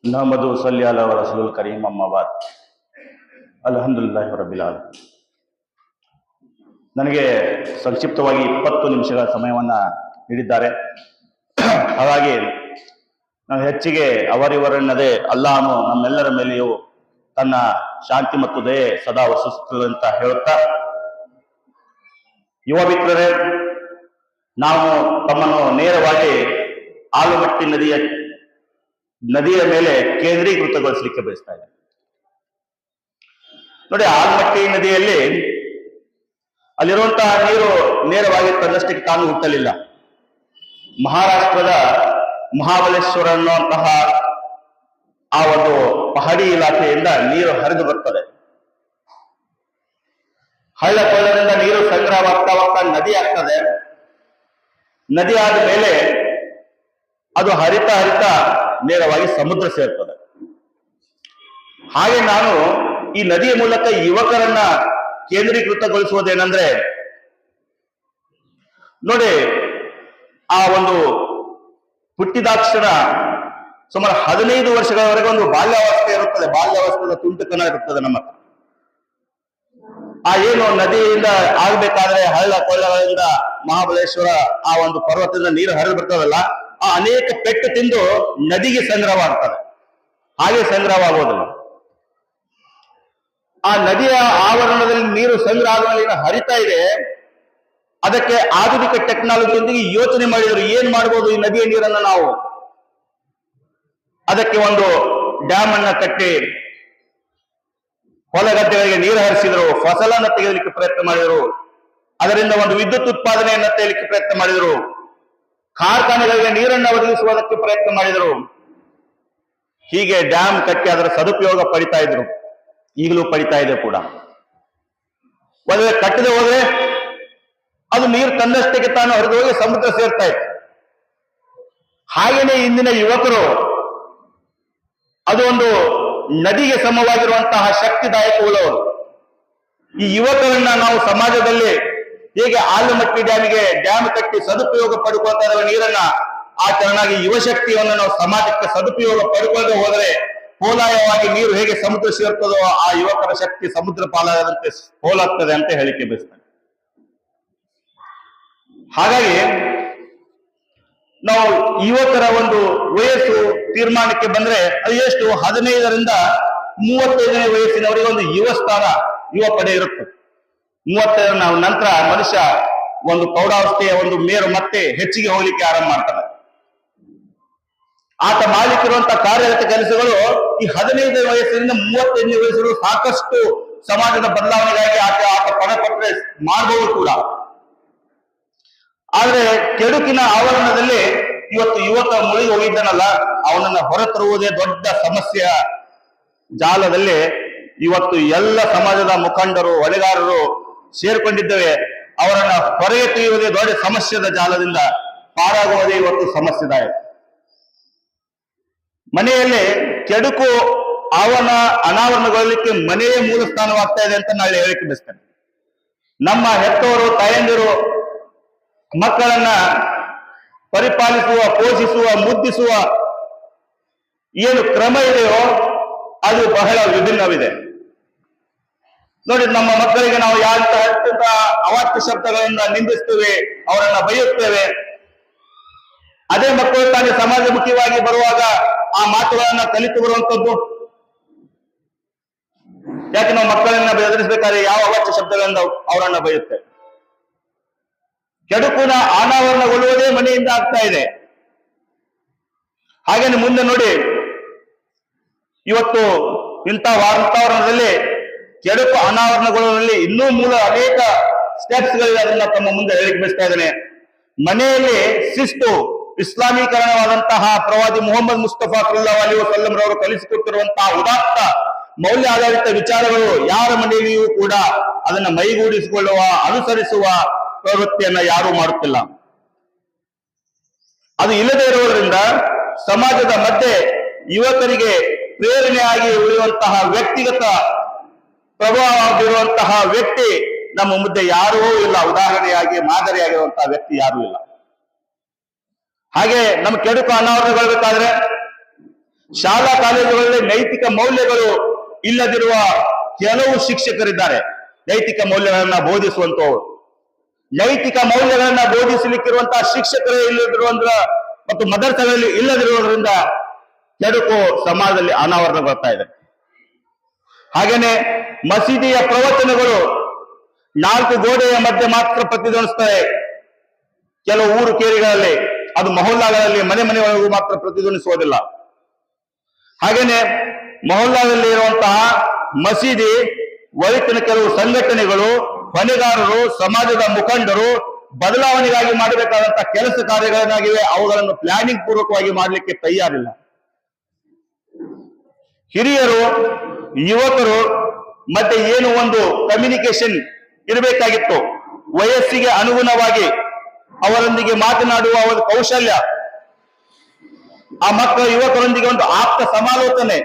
ನಹಮದು ಸಲ್ಲಿ ಅಲಾ ರಸೂಲುಲ್ ಕರೀಮ್ ಅಮ್ಮಾ ಬಾದ್. ಅಲ್ಹಮ್ದುಲಿಲ್ಲಾಹಿ ರಬ್ಬಿಲ್ ಆಲಮೀನ್. ನನಗೆ ಸಂಕ್ಷಿಪ್ತವಾಗಿ 20 ನಿಮಿಷಗಳ ಸಮಯವನ್ನ ನೀಡಿದ್ದಾರೆ. ಹಾಗಾಗಿ ನಾವು ಹೆಚ್ಚಿಗೆ ಅವರಿವರನ್ನದೇ ಅಲ್ಲಾಹನು ನಮ್ಮೆಲ್ಲರ ಮೇಲೆಯೂ ತನ್ನ ಶಾಂತಿ ಮತ್ತು ದಯೆ ಸದಾ ವಸಿಸುತ್ತದೆ ಅಂತ ಹೇಳುತ್ತಾ, ಯುವ ಮಿತ್ರರೇ, ನಾವು ತಮ್ಮನ್ನು ನೇರವಾಗಿ ಆಲಮಟ್ಟಿ ನದಿಯ ಮೇಲೆ ಕೇಂದ್ರೀಕೃತಗೊಳಿಸಲಿಕ್ಕೆ ಬಯಸ್ತಾ ಇದ್ದೇವೆ. ನೋಡಿ, ಆಲಮಟ್ಟಿ ನದಿಯಲ್ಲಿ ಅಲ್ಲಿರುವಂತಹ ನೀರು ನೇರವಾಗಿ ತನ್ನಷ್ಟಕ್ಕೆ ತಾನು ಹುಟ್ಟಲಿಲ್ಲ. ಮಹಾರಾಷ್ಟ್ರದ ಮಹಾಬಲೇಶ್ವರ ಅನ್ನುವಂತಹ ಆ ಒಂದು ಪಹಡಿ ಇಲಾಖೆಯಿಂದ ನೀರು ಹರಿದು ಬರ್ತದೆ. ಹಳ್ಳ ಕೊಳ್ಳದಿಂದ ನೀರು ಸಂಗ್ರಹವಾಗ್ತಾ ನದಿ ಆಗ್ತದೆ. ನದಿ ಆದ ಮೇಲೆ ಅದು ಹರಿತಾ ನೇರವಾಗಿ ಸಮುದ್ರ ಸೇರ್ತದೆ. ಹಾಗೆ ನಾನು ಈ ನದಿಯ ಮೂಲಕ ಯುವಕರನ್ನ ಕೇಂದ್ರೀಕೃತಗೊಳಿಸುವುದೇನೆಂದ್ರೆ, ನೋಡಿ, ಆ ಒಂದು ಹುಟ್ಟಿದಾಕ್ಷಣ ಸುಮಾರು 15 ವರ್ಷಗಳವರೆಗೆ ಒಂದು ಬಾಲ್ಯಾವಸ್ಥೆ ಇರುತ್ತದೆ. ಬಾಲ್ಯಾವಸ್ಥೆಯ ತುಂಟತನ ಇರುತ್ತದೆ ನಮ್ಮ. ಆ ಏನು ನದಿಯಿಂದ ಆಗ್ಬೇಕಾದ್ರೆ ಹಳ್ಳ ಕೊಳ್ಳಗಳಿಂದ ಮಹಾಬಲೇಶ್ವರ ಆ ಒಂದು ಪರ್ವತದಿಂದ ನೀರು ಹರಿದು ಬರ್ತದಲ್ಲ, ಆ ಅನೇಕ ಪೆಟ್ಟು ತಿಂದು ನದಿಗೆ ಸಂಗ್ರಹವಾಗ್ತದೆ. ಹಾಗೆ ಸಂಗ್ರಹವಾಗುವುದಿಲ್ಲ. ಆ ನದಿಯ ಆವರಣದಲ್ಲಿ ನೀರು ಸಂಗ್ರಹ ಆದ ಹರಿತಾ ಇದೆ. ಅದಕ್ಕೆ ಆಧುನಿಕ ಟೆಕ್ನಾಲಜಿಯೊಂದಿಗೆ ಯೋಚನೆ ಮಾಡಿದ್ರು, ಏನ್ ಮಾಡ್ಬೋದು ಈ ನದಿಯ ನೀರನ್ನ ನಾವು. ಅದಕ್ಕೆ ಒಂದು ಡ್ಯಾಮ್ ಅನ್ನ ಕಟ್ಟಿ ಹೊಲಗದ್ದೆಗಳಿಗೆ ನೀರು ಹರಿಸಿದ್ರು, ಫಸಲನ್ನು ತೆಗೆಯಲಿಕ್ಕೆ ಪ್ರಯತ್ನ ಮಾಡಿದರು. ಅದರಿಂದ ಒಂದು ವಿದ್ಯುತ್ ಉತ್ಪಾದನೆಯನ್ನ ತೆಗೆಯಲಿಕ್ಕೆ ಪ್ರಯತ್ನ ಮಾಡಿದರು. ಕಾರ್ಖಾನೆಗಳಿಗೆ ನೀರನ್ನು ಒದಗಿಸುವುದಕ್ಕೆ ಪ್ರಯತ್ನ ಮಾಡಿದರು. ಹೀಗೆ ಡ್ಯಾಮ್ ಕಟ್ಟಿ ಅದರ ಸದುಪಯೋಗ ಪಡಿತಾ ಇದ್ರು. ಈಗಲೂ ಪಡಿತಾ ಇದೆ ಕೂಡ. ಒಂದು ಕಟ್ಟದೆ ಹೋದ್ರೆ ಅದು ನೀರು ತನ್ನಷ್ಟಕ್ಕೆ ತಾನು ಹರಿದು ಹೋಗಿ ಸಮುದ್ರ ಸೇರ್ತಾ ಇತ್ತು. ಹಾಗೇನೆ ಇಂದಿನ ಯುವಕರು ಅದು ಒಂದು ನದಿಗೆ ಸಮವಾಗಿರುವಂತಹ ಶಕ್ತಿದಾಯಕವುಳ್ಳವರು. ಈ ಯುವಕರನ್ನ ನಾವು ಸಮಾಜದಲ್ಲಿ ಹೇಗೆ ಆಲಮಟ್ಟಿ ಡ್ಯಾಮ್ ಕಟ್ಟಿ ಸದುಪಯೋಗ ಪಡ್ಕೊಳ್ತಾ ಇರುವ ನೀರನ್ನ ಆ ತರನಾಗಿ ಯುವಶಕ್ತಿಯನ್ನು ನಾವು ಸಮಾಜಕ್ಕೆ ಸದುಪಯೋಗ ಪಡ್ಕೊಳ್ಳದೆ ಹೋದರೆ ಪೋಲಾಯವಾಗಿ ನೀರು ಹೇಗೆ ಸಮುದ್ರ ಸೇರ್ತದೋ ಆ ಯುವಕರ ಶಕ್ತಿ ಸಮುದ್ರ ಪಾಲಾಗದಂತೆ ಪೋಲಾಗ್ತದೆ ಅಂತ ಹೇಳಿಕೆ ಬಯಸ್ತೇನೆ. ಹಾಗಾಗಿ ನಾವು ಯುವಕರ ಒಂದು ವಯಸ್ಸು ತೀರ್ಮಾನಕ್ಕೆ ಬಂದ್ರೆ ಅದು ಎಷ್ಟು 15ರಿಂದ 35ನೇ ವಯಸ್ಸಿನವರಿಗೆ ಒಂದು ಯುವ ಪಡೆ ಇರುತ್ತೆ. 35 ನಂತರ ಮನುಷ್ಯ ಒಂದು ಪ್ರೌಢಾವಸ್ಥೆಯ ಒಂದು ಮೇರು ಮತ್ತೆ ಹೆಚ್ಚಿಗೆ ಹೋಗ್ಲಿಕ್ಕೆ ಆರಂಭ ಮಾಡ್ತಾನೆ. ಆತ ಮಾಡಲಿಕ್ಕಿರುವಂತಹ ಕಾರ್ಯಗತ ಕೆಲಸಗಳು ಈ 15ನೇ ವಯಸ್ಸಿನಿಂದ 35ನೇ ವಯಸ್ಸು ಸಾಕಷ್ಟು ಸಮಾಜದ ಬದಲಾವಣೆಗಾಗಿ ಆತ ಪಣಪಟ್ರೆ ಮಾಡಬಹುದು ಕೂಡ. ಆದ್ರೆ ಕೆಡುಕಿನ ಆವರಣದಲ್ಲಿ ಇವತ್ತು ಯುವಕ ಮುಳುಗಿ ಹೋಗಿದ್ದಾನಲ್ಲ, ಅವನನ್ನ ಹೊರತರುವುದೇ ದೊಡ್ಡ ಸಮಸ್ಯೆಯ ಜಾಲದಲ್ಲಿ ಇವತ್ತು ಎಲ್ಲ ಸಮಾಜದ ಮುಖಂಡರು ಹೊಣೆಗಾರರು ಸೇರ್ಕೊಂಡಿದ್ದೇವೆ. ಅವರನ್ನ ಹೊರಗೆ ತೆಗೆಯುವುದೇ ದೊಡ್ಡ ಸಮಸ್ಯೆದ ಜಾಲದಿಂದ ಪಾರಾಗುವುದೇ ಇವತ್ತು ಸಮಸ್ಯೆದಾಯಕ. ಮನೆಯಲ್ಲಿ ಕೆಡುಕು ಅನಾವರಣಗೊಳ್ಳಲಿಕ್ಕೆ ಮನೆಯೇ ಮೂಲ ಸ್ಥಾನವಾಗ್ತಾ ಇದೆ ಅಂತ ನಾಳೆ ಹೇಳಿಕೆ ಬಯಸ್ತೇನೆ. ನಮ್ಮ ಹೆತ್ತವರು ತಾಯಂದಿರು ಮಕ್ಕಳನ್ನ ಪರಿಪಾಲಿಸುವ, ಪೋಷಿಸುವ, ಮುದ್ದಿಸುವ ಏನು ಕ್ರಮ ಇದೆಯೋ ಅದು ಬಹಳ ವಿಭಿನ್ನವಿದೆ. ನೋಡಿ, ನಮ್ಮ ಮಕ್ಕಳಿಗೆ ನಾವು ಅತ್ಯಂತ ಅವಾಚ್ಯ ಶಬ್ದಗಳಿಂದ ನಿಂದಿಸ್ತೇವೆ, ಅವರನ್ನ ಬೈಯುತ್ತೇವೆ. ಅದೇ ಮಕ್ಕಳು ತಾನೇ ಸಮಾಜಮುಖಿಯಾಗಿ ಬರುವಾಗ ಆ ಮಾತುಗಳನ್ನ ಕಲಿತು ಬರುವಂತದ್ದು. ಯಾಕೆ ನಾವು ಮಕ್ಕಳನ್ನ ಬೆದರಿಸಬೇಕಾದ್ರೆ ಯಾವ ಅವಾಚ್ಯ ಶಬ್ದಗಳಿಂದ ಅವರನ್ನ ಬೈಯುತ್ತೇವೆ? ಕೆಡುಕುನ ಅನಾವರಣಗೊಳ್ಳುವುದೇ ಮನೆಯಿಂದ ಆಗ್ತಾ ಇದೆ. ಹಾಗೇನೆ ಮುಂದೆ ನೋಡಿ, ಇವತ್ತು ಇಂಥ ವಾತಾವರಣದಲ್ಲಿ ಕೆಡುಕು ಅನಾವರಣಗೊಳ್ಳುವಲ್ಲಿ ಇನ್ನೂ ಮೂಲ ಅನೇಕ ಸ್ಟೆಪ್ಸ್ ಗಳಿವೆ. ಅದನ್ನ ತಮ್ಮ ಮುಂದೆ ಹೇಳಿಕೆ ಬಯಸ್ತಾ ಇದ್ದೇನೆ. ಮನೆಯಲ್ಲಿ ಶಿಸ್ತು, ಇಸ್ಲಾಮೀಕರಣವಾದಂತಹ ಪ್ರವಾದಿ ಮುಹಮ್ಮದ್ ಮುಸ್ತಫಾ ಸಲ್ಲಲ್ಲಾಹು ಅಲೈಹಿ ವಸಲ್ಲಂ ರವರು ಕಲಿಸಿಕೊಟ್ಟಿರುವಂತಹ ಉದಾತ್ತ ಮೌಲ್ಯ ಆಧಾರಿತ ವಿಚಾರಗಳು ಯಾರ ಮನೆಯಲ್ಲಿಯೂ ಕೂಡ ಅದನ್ನ ಮೈಗೂಡಿಸಿಕೊಳ್ಳುವ, ಅನುಸರಿಸುವ ಪ್ರವೃತ್ತಿಯನ್ನ ಯಾರೂ ಮಾಡುತ್ತಿಲ್ಲ. ಅದು ಇಲ್ಲದೆ ಇರುವುದರಿಂದ ಸಮಾಜದ ಮಧ್ಯೆ ಯುವಕರಿಗೆ ಪ್ರೇರಣೆಯಾಗಿ ಉಳಿಯುವಂತಹ ವ್ಯಕ್ತಿಗತ ಪ್ರಭಾವ ಬೀರುವಂತಹ ವ್ಯಕ್ತಿ ನಮ್ಮ ಮುಂದೆ ಯಾರೂ ಇಲ್ಲ. ಉದಾಹರಣೆಯಾಗಿ ಮಾದರಿಯಾಗಿರುವಂತಹ ವ್ಯಕ್ತಿ ಯಾರೂ ಇಲ್ಲ. ಹಾಗೆ ನಮ್ಮ ಕೆಡುಕು ಅನಾವರಣಗೊಳ್ಳಬೇಕಾದ್ರೆ ಶಾಲಾ ಕಾಲೇಜುಗಳಲ್ಲಿ ನೈತಿಕ ಮೌಲ್ಯಗಳು ಇಲ್ಲದಿರುವ ಕೆಲವು ಶಿಕ್ಷಕರಿದ್ದಾರೆ, ನೈತಿಕ ಮೌಲ್ಯಗಳನ್ನ ಬೋಧಿಸುವಂತವರು. ನೈತಿಕ ಮೌಲ್ಯಗಳನ್ನ ಬೋಧಿಸಲಿಕ್ಕಿರುವಂತಹ ಶಿಕ್ಷಕರೇ ಇಲ್ಲದಿರುವಂದ್ರ ಮತ್ತು ಮದರ್ಸಗಳಲ್ಲಿ ಇಲ್ಲದಿರುವುದರಿಂದ ಕೆಡುಕು ಸಮಾಜದಲ್ಲಿ ಅನಾವರಣಗೊಳ್ತಾ ಇದೆ. ಹಾಗೇನೆ ಮಸೀದಿಯ ಪ್ರವಚನಗಳು 4 ಗೋಡೆಯ ಮಧ್ಯೆ ಮಾತ್ರ ಪ್ರತಿಧ್ವನಿಸ್ತವೆ. ಕೆಲವು ಊರು ಕೇರಿಗಳಲ್ಲಿ, ಅದು ಮೊಹಲ್ಲಾಗಳಲ್ಲಿ ಮನೆ ಮನೆಯೊಳಗೂ ಮಾತ್ರ ಪ್ರತಿಧ್ವನಿಸುವುದಿಲ್ಲ. ಹಾಗೇನೆ ಮೊಹಲ್ಲಾದಲ್ಲಿ ಇರುವಂತಹ ಮಸೀದಿ ಒಳಿತಿನ ಕೆಲವು ಸಂಘಟನೆಗಳು, ಹೊಣೆಗಾರರು, ಸಮಾಜದ ಮುಖಂಡರು ಬದಲಾವಣೆಗಾಗಿ ಮಾಡಬೇಕಾದಂತಹ ಕೆಲಸ ಕಾರ್ಯಗಳನ್ನಾಗಿವೆ. ಅವುಗಳನ್ನು ಪ್ಲಾನಿಂಗ್ ಪೂರ್ವಕವಾಗಿ ಮಾಡಲಿಕ್ಕೆ ತಯಾರಿಲ್ಲ. ಹಿರಿಯರು, ಯುವಕರು ಮತ್ತೆ ಏನು ಒಂದು ಕಮ್ಯುನಿಕೇಶನ್ ಇರಬೇಕಾಗಿತ್ತು, ವಯಸ್ಸಿಗೆ ಅನುಗುಣವಾಗಿ ಅವರೊಂದಿಗೆ ಮಾತನಾಡುವ ಒಂದು ಕೌಶಲ್ಯ, ಆ ಮಕ್ಕಳ ಯುವಕರೊಂದಿಗೆ ಒಂದು ಆಪ್ತ ಸಮಾಲೋಚನೆ,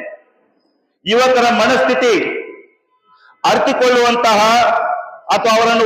ಯುವಕರ ಮನಸ್ಥಿತಿ ಅರ್ಥಿಕೊಳ್ಳುವಂತಹ ಅಥವಾ ಅವರನ್ನು